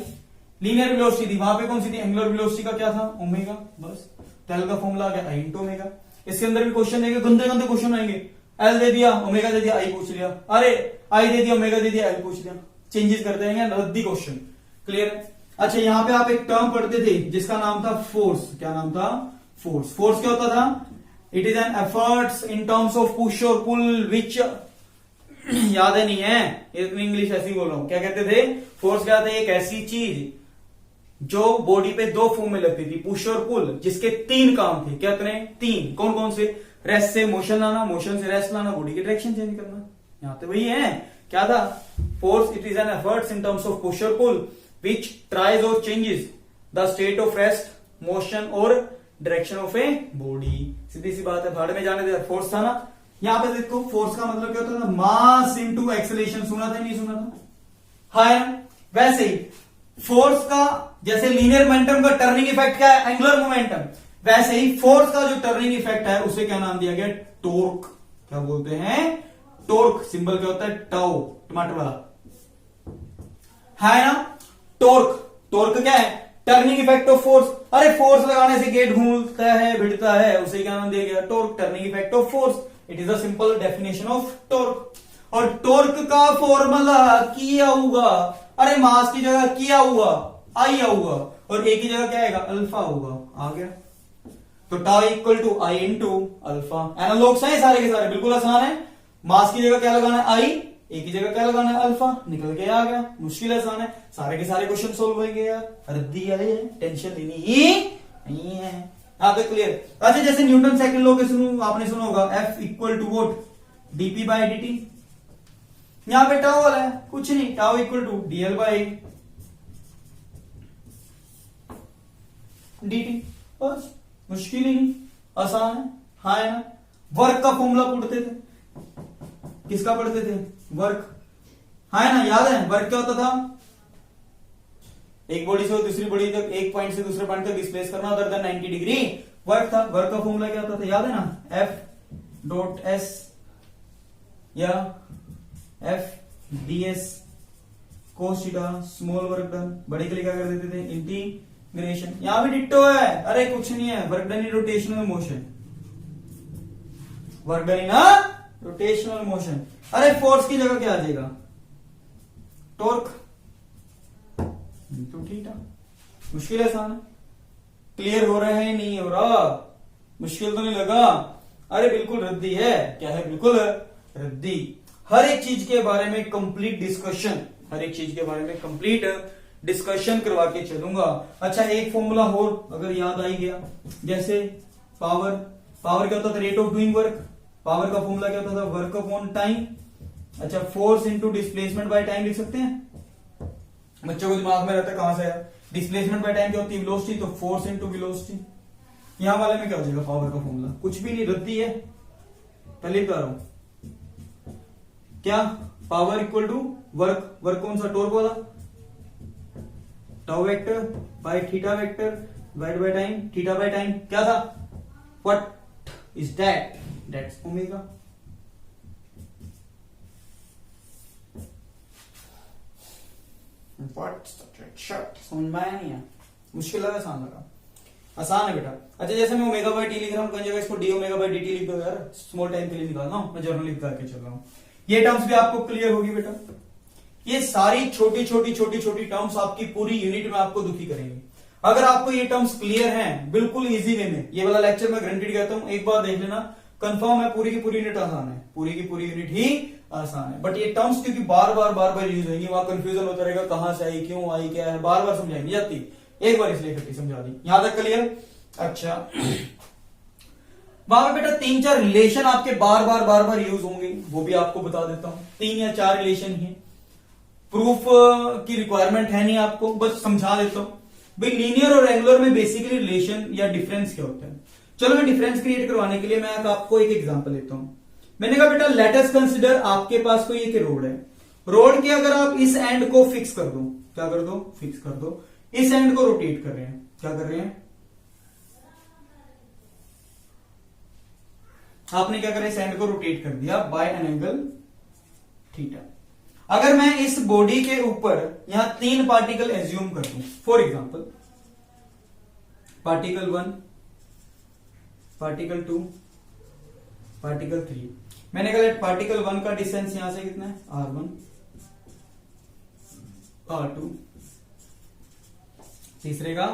Linear velocity थी, वहां पे कौन सी थी? एंगुलर वेलोसिटी का क्या था? ओमेगा। बस, एल का फॉर्मूला आ गया, आई इंटू ओमेगा। इसके अंदर भी क्वेश्चन देंगे, गंदे गंदे क्वेश्चन आएंगे। एल दे दिया, ओमेगा दे दिया, आई पूछ लिया, अरे आई दे दिया, ओमेगा दे दिया, एल पूछ लिया, चेंजेस करते हैं, रद्दी क्वेश्चन। क्लियर? अच्छा, यहां पे आप एक टर्म पढ़ते थे जिसका नाम था फोर्स। क्या नाम था? फोर्स। फोर्स क्या होता था? It is an efforts in terms of push और पुल विच, याद है नहीं है, इतनी इंग्लिश ऐसी बोल रहा हूं। क्या कहते थे? फोर्स क्या था? एक ऐसी चीज जो बॉडी पे 2 फॉर्म में लगती थी, पुश और पुल, जिसके 3 काम थे। क्या करें? 3। कौन कौन से? रेस्ट से मोशन लाना, मोशन से रेस्ट लाना, बॉडी की डायरेक्शन चेंज करना। यहां तो वही है। क्या था? Force it is an efforts in terms of push और पुल विच ट्राइज और changes the state of rest, motion और डायरेक्शन ऑफ ए बॉडी। सीधी सी बात है, भाड़ में जाने दे। फोर्स था ना, यहां पे देखो, फोर्स का मतलब क्या होता था? Mass into acceleration. सुना था नहीं सुना था? हाँ, वैसे ही फोर्स का, जैसे लीनियर मोमेंटम का टर्निंग इफेक्ट क्या है? Angular momentum. वैसे ही फोर्स का जो टर्निंग इफेक्ट है, उसे क्या नाम दिया गया? टॉर्क। क्या बोलते हैं? टॉर्क। सिंबल क्या होता है? टाउ, टमाटर वाला, है ना। टॉर्क। टॉर्क क्या है? Turning effect of force. अरे फोर्स लगाने से गेट घूमता है, भिड़ता है, उसे क्या नाम दिया गया? Torque. Turning effect of force, it is a simple definition of torque. और टॉर्क का फॉर्मूला किया होगा, अरे मास की जगह किया हुआ, आई आऊगा, और ए की जगह क्या आएगा? अल्फा होगा। आ गया। तो tau equal to I into alpha. Analogues हैं सारे के सारे, बिल्कुल आसान है। मास की जगह क्या लगाना है? आई। ए की जगह क्या लगाना है? अल्फा। निकल के आ गया। मुश्किल आसान है, सारे के सारे क्वेश्चन सोल्व होंगे यार, रद्दी वाले है, टेंशन लेनी ही नहीं है। यहां तक क्लियर? अच्छा, जैसे न्यूटन सेकंड लॉ के आपने सुना होगा, एफ इक्वल टू वोट डीपी बाई डी टी। यहां पे टाउ वाला है, कुछ नहीं, tau equal to DL by dt। बस, मुश्किल ही नहीं, आसान है। हाँ है ना। वर्क का फॉर्मूला पढ़ते थे, किसका पढ़ते थे? वर्क। हाँ है ना, याद है? वर्क क्या होता था? एक बॉडी से दूसरी बॉडी तक, एक पॉइंट से दूसरे पॉइंट तक डिस्प्लेस करना अदर देन 90 डिग्री, वर्क था। वर्क का फॉर्मूला क्या होता था? याद है ना? एफ डॉट एस या F D S cos theta small work done. बड़े के लिए क्या कर देते थे? इंटीग्रेशन। यहां भी डिट्टो है, अरे कुछ नहीं है, work done in rotational motion, work done in rotational motion. अरे फोर्स की जगह क्या आ जाएगा? टॉर्क तो थीटा। मुश्किल है, आसान है। क्लियर हो रहा है? नहीं हो रहा? मुश्किल तो नहीं लगा? अरे बिल्कुल रद्दी है। क्या है? बिल्कुल रद्दी। हर एक चीज के बारे में कंप्लीट डिस्कशन, हर एक चीज के बारे में कंप्लीट डिस्कशन करवा के चलूंगा। अच्छा, एक फॉर्मूला और अगर याद आई गया, जैसे पावर। पावर क्या होता था? Rate of doing work. Power का फॉर्मूला क्या होता था? Work upon time. अच्छा, force into displacement by time लिख सकते हैं। बच्चों को दिमाग में रहता है कहां से आया, डिस्प्लेसमेंट बाय टाइम क्या होती है, वेलोसिटी, तो फोर्स इंटू वेलोसिटी। यहां वाले में क्या हो जाएगा, पावर का फॉर्मूला कुछ भी नहीं, रद्दी है, पहले बता रहा हूं क्या, power equal to work, work कौन सा, टॉर्क वाला, tau vector by theta vector divide by time, theta by time क्या था, what is that, that's omega. समझ में आया नहीं है, मुश्किल लगा, आसान लगा, आसान है बेटा। अच्छा, जैसे मैं ओमेगा बाय टी लिख रहा हूं, कई जगह इसको D omega by D T लिख दो यार, स्मॉल टाइम के लिए निकालना हूं, मैं जर्नल लिख करके चल रहा हूं। ये टर्म्स भी आपको क्लियर होगी बेटा, ये सारी छोटी छोटी छोटी छोटी टर्म्स आपकी पूरी यूनिट में आपको दुखी करेंगे। अगर आपको ये टर्म्स क्लियर हैं बिल्कुल इजी वे में, ये वाला लेक्चर मैं गारंटीड कहता हूं, एक बार देख लेना, कंफर्म है पूरी की पूरी यूनिट आसान है, पूरी की पूरी यूनिट ही आसान है। बट ये टर्म्स क्योंकि बार बार यूज होंगी, वहां कंफ्यूजन होता रहेगा, कहां से आई, क्यों आई, क्या है, बार बार समझाई नहीं जाती, एक बार इसलिए करके समझा दी। यहां तक क्लियर। अच्छा, वहां पे बेटा 3-4 रिलेशन आपके बार बार यूज होंगे, वो भी आपको बता देता हूं, 3 या 4 रिलेशन ही, प्रूफ की रिक्वायरमेंट है नहीं आपको, बस समझा देता हूं भाई। लीनियर और एंगुलर में बेसिकली रिलेशन या डिफरेंस क्या होता है। चलो मैं डिफरेंस क्रिएट करवाने के लिए मैं आपको एक एग्जांपल लेता हूं। मैंने कहा बेटा लेट अस कंसीडर आपके पास कोई एक रोड है, रोड के अगर आप इस एंड को फिक्स कर दो, क्या कर दो, फिक्स कर दो, इस एंड को रोटेट कर रहे हैं, क्या कर रहे हैं, आपने क्या करा, इस एंड को रोटेट कर दिया बाय एन एंगल थीटा। अगर मैं इस बॉडी के ऊपर यहां 3 पार्टिकल एज्यूम कर दूं, for example particle 1, particle 2, particle 3, मैंने कहा पार्टिकल 1 का डिस्टेंस यहां से कितना है, r1, r2, तीसरे का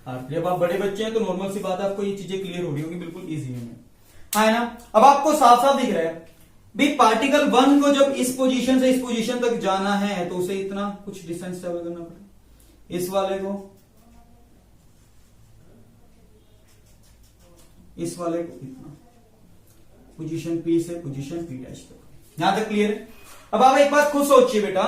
r3। जब आप बड़े बच्चे हैं तो नॉर्मल सी बात है, आपको ये चीजें क्लियर हो रही होगी बिल्कुल इजी है ना। अब आपको साफ साफ दिख रहा है भी पार्टिकल 1 को जब इस पोजीशन से इस पोजीशन तक जाना है तो उसे इतना कुछ डिस्टेंस ट्रेवल करना पड़ेगा, इस वाले को इतना, पोजीशन P से पोजीशन P' तक। यहां तक क्लियर है। अब आप एक बात खुद सोचिए बेटा,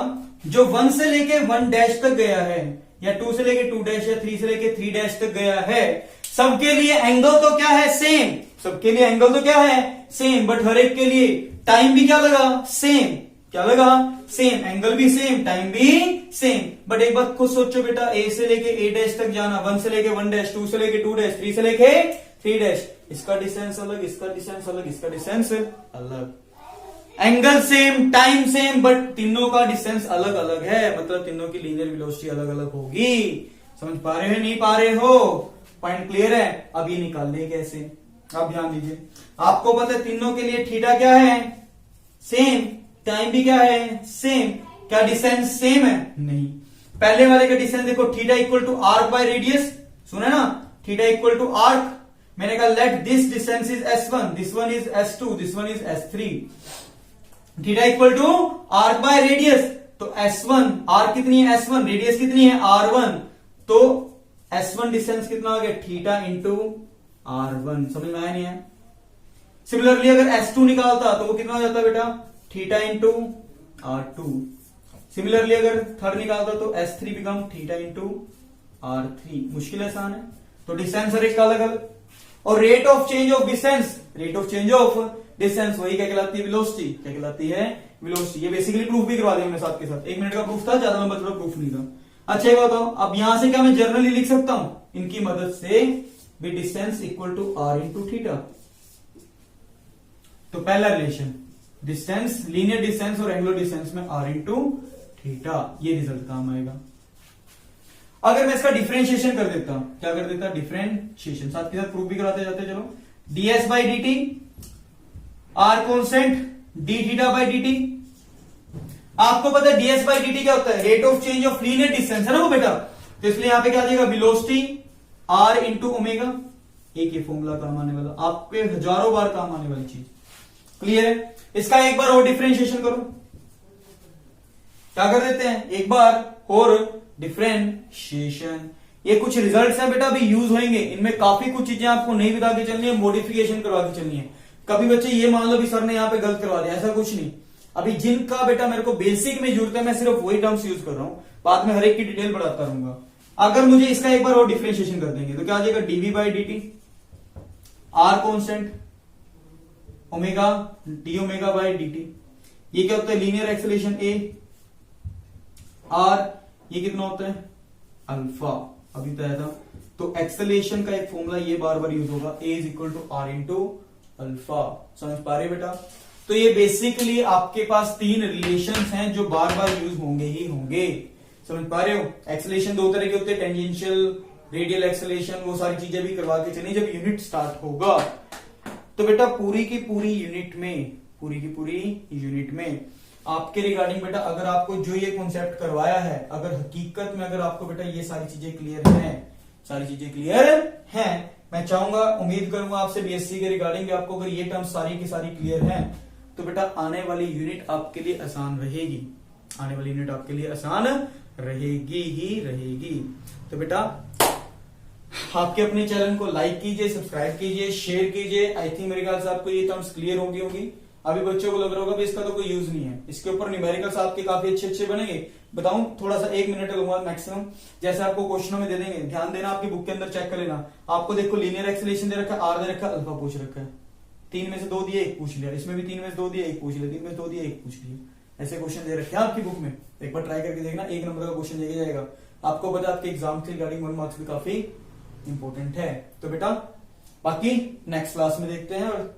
जो 1 से लेके 1' तक गया है, या 2 से लेके 2' या 3 से लेके 3' तक गया है, सबके लिए एंगल तो क्या है, सेम, सबके लिए एंगल तो क्या है, सेम, बट हर एक के लिए टाइम भी क्या लगा, सेम, क्या लगा, सेम, एंगल भी सेम, टाइम भी सेम। बट एक बात खुद सोचो बेटा, ए से लेके A' तक जाना, 1 से लेके 1', 2 से लेके 2', 3 से लेके 3', इसका डिस्टेंस अलग, इसका डिस्टेंस अलग, इसका डिस्टेंस अलग, angle same, time same, but तीनों का डिस्टेंस अलग अलग है, मतलब तीनों की लीनियर वेलोसिटी अलग अलग होगी। समझ पा रहे हो, नहीं पा रहे हो, पॉइंट क्लियर है। अब ये निकालने कैसे, आप ध्यान दीजिए, आपको पता है तीनों के लिए थीटा क्या है, सेम, टाइम भी क्या है, सेम, क्या डिस्टेंस सेम है, नहीं। पहले वाले का डिस्टेंस देखो, theta equal to arc by radius, सुना ना, थीटा इक्वल टू आर्क, मैंने कहा let this distance is s1, this one is s2, this one is s3, theta equal to arc by radius, तो s1, आर्क कितनी है s1, रेडियस कितनी है r1, तो s1 डिस्टेंस कितना हो गया, थीटा इंटू r1, समझ में आया नहीं है। सिमिलरली अगर s2 निकालता तो वो कितना हो जाता बेटा, थीटा इंटू r2। सिमिलरली अगर थर्ड निकालता तो s3 become theta into r3। मुश्किल आसान है, तो डिस्टेंस हर एक का अलग अलग, और rate of change of distance, rate of change of distance वही क्या कहलाती है, वेलोसिटी, क्या कहलाती है, वेलोसिटी। ये बेसिकली प्रूफ भी करवा दिया हमने साथ के साथ, 1 मिनट का प्रूफ था, ज्यादा लंबा प्रूफ नहीं था। अच्छा ये बताओ, अब यहां से क्या मैं जर्नली लिख सकता हूं इनकी मदद से भी, distance equal to r into theta. तो पहला रिलेशन डिस्टेंस, लीनियर डिस्टेंस और एंगुलर डिस्टेंस में r इंटू थीटा, ये रिजल्ट काम आएगा। अगर मैं इसका डिफरेंशिएशन कर देता, क्या कर देता, डिफरेंशिएशन, साथ के साथ प्रूफ भी कराते जाते, चलो, ds by D T, R constant, D theta by D T. आपको पता है ds बाई डी टी क्या होता है, rate of change of linear distance, है ना वो बेटा, तो इसलिए यहां पे क्या आ जाएगा, वेलोसिटी r इंटू ओमेगा। एक ही फॉर्मूला काम आने वाला, आपके हजारों बार काम आने वाली चीज, क्लियर है। इसका एक बार और डिफरेंशिएशन करो, क्या कर देते हैं, एक बार और डिफरेंशिएशन। ये कुछ रिजल्ट्स हैं बेटा, अभी यूज होंगे, इनमें काफी कुछ चीजें आपको नहीं बता के चलनी है, मॉडिफिकेशन करवा के चलनी है। कभी बच्चे ये मान लो भी सर ने यहां पे गलत करवा दिया, ऐसा कुछ नहीं। अभी जिनका बेटा मेरे को बेसिक में जरूरत है मैं सिर्फ वही टर्म्स यूज कर रहा हूं, बाद में हर एक की डिटेल बढ़ाता रहूंगा। अगर मुझे इसका एक बार और डिफरेंशिएशन कर देंगे तो क्या आ जाएगा, DV by D T, R constant, omega D omega by D T. ये क्या होता है, लीनियर एक्सेलरेशन ए, आर ये कितना होता है, अल्फा, अभी बताया था। तो एक्सेलरेशन का एक फॉर्मूला ये बार बार यूज होगा, A is equal to R into alpha. समझ पा रहे बेटा? तो ये बेसिकली आपके पास तीन रिलेशंस हैं जो बार बार यूज होंगे ही होंगे। समझ पा रहे हो? एक्सेलरेशन दो तरह के होते हैं, टेंजेंशियल, रेडियल एक्सेलरेशन, वो सारी चीजें भी करवा के चलिए जब यूनिट स्टार्ट होगा। तो बेटा पूरी की पूरी यूनिट में आपके रिगार्डिंग बेटा अगर आपको जो ये कॉन्सेप्ट करवाया है, अगर हकीकत में अगर आपको बेटा ये सारी चीजें क्लियर हैं, मैं चाहूंगा, उम्मीद करूंगा आपसे बीएससी के रिगार्डिंग आपको अगर ये टर्म सारी की सारी क्लियर हैं तो बेटा आने वाली यूनिट आपके लिए आसान रहेगी। तो बेटा आपके अपने चैनल को लाइक कीजिए, सब्सक्राइब कीजिए, शेयर कीजिए। आई थिंक मेरे ख्याल से आपको ये टर्म्स क्लियर होगी। अभी बच्चों को लग रहा होगा इसका तो कोई यूज नहीं है, इसके ऊपर न्यूमेरिकल्स आपके काफी अच्छे बनेंगे। बताऊं, थोड़ा सा 1 मिनट लूंगा मैक्सिमम, जैसे आपको क्वेश्चनों में दे देंगे, ध्यान देना, आपकी बुक के अंदर चेक कर लेना। आपको देखो लीनियर एक्सेलरेशन दे रखा है, आर दे रखा है, अल्फा पूछ रखा है, 3 में से 2 दिए 1 पूछ लिया, इसमें भी 3 में से 2 दिए 1 पूछ लिया, 3 में से 2 दिए 1 पूछ लिया। ऐसे क्वेश्चन दे रखे हैं आपकी बुक में, एक बार ट्राई करके देखना, 1 नंबर का क्वेश्चन देके जाएगा। आपको पता आपके एग्जाम के रिगार्डिंग 1 मार्क्स भी काफी इंपॉर्टेंट है। तो बेटा बाकी नेक्स्ट क्लास में देखते हैं और